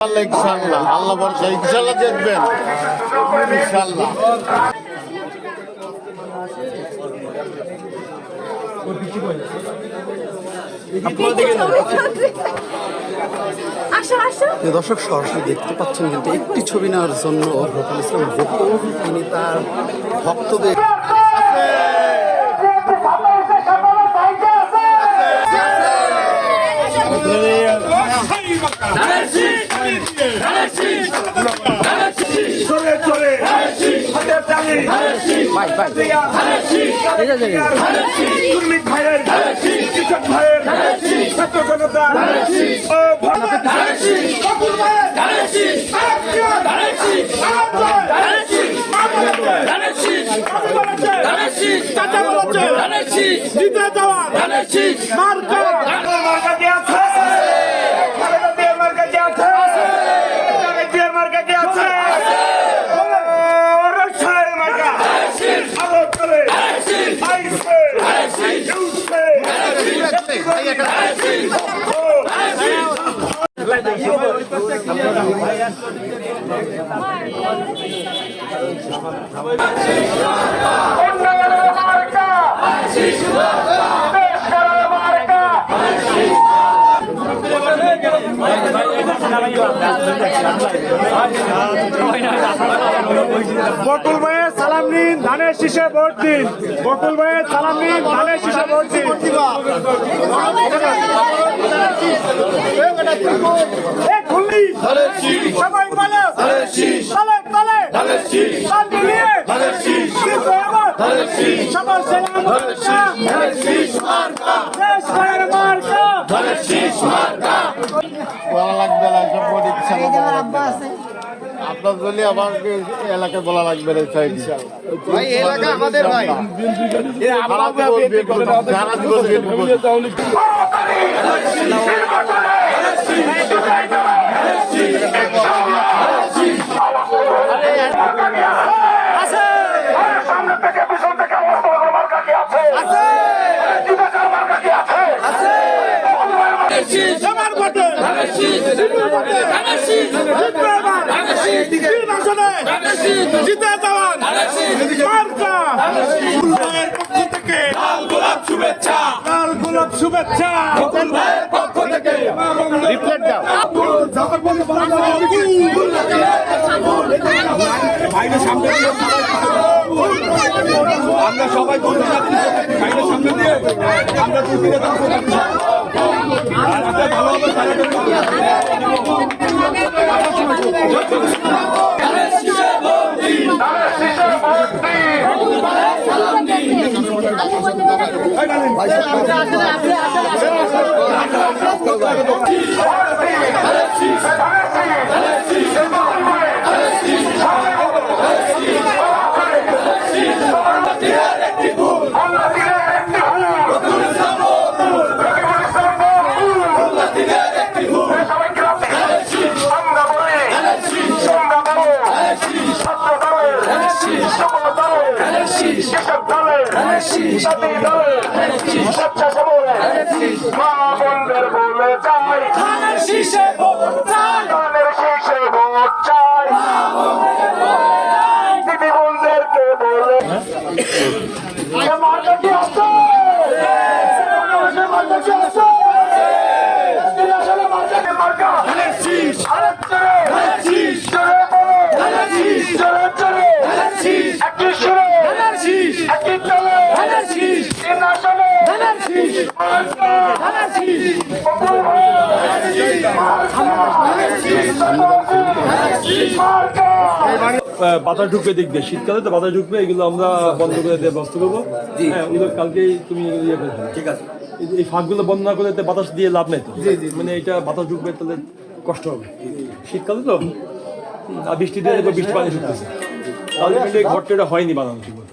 ইনশাআল্লাহ আল্লাহ ভরসা ইনশাআল্লাহ দেখবেন ইনশাআল্লাহ। দর্শক সরাসরি দেখতে পাচ্ছেন কিন্তু একটি ছবি নেওয়ার জন্য রফিকুল ইসলাম বকুল তিনি তার ভক্তদের বকুল ভাইয়ের সালাম নিন, ধানের শীষে ভোট দিন। বকুল ভাইয়ের সালাম নিন, ধানের শীষে ভোট দিন। সবাই বলো তলে তলে সবার সালাম বলা লাগবে না সব ভোট ইনশাআল্লাহ। আপনার জন্য আমার এলাকায় বলা লাগবে না ভাই এলাকা আমাদের ভাই শুভেচ্ছা আমরা সবাই বাইরের সামনে দিয়ে আমরা বাতাস ঢুকবে দিক দিয়ে, শীতকালে তো বাতাস ঢুকবে, এগুলো আমরা বন্ধ করে দিয়ে ব্যবস্থা করবো। হ্যাঁ, ওগুলো কালকেই তুমি ইয়ে করে ঠিক আছে। এই ফাঁকগুলো বন্ধ না করলে বাতাস দিয়ে লাভ নেই তো, মানে এটা বাতাস ঢুকবে তাহলে কষ্ট হবে শীতকালে তো। আর বৃষ্টি দিয়ে বৃষ্টি পানি ঢুকতেছে, তাহলে কিন্তু এই ঘরটা হয়নি বানানো ঠিক মতো।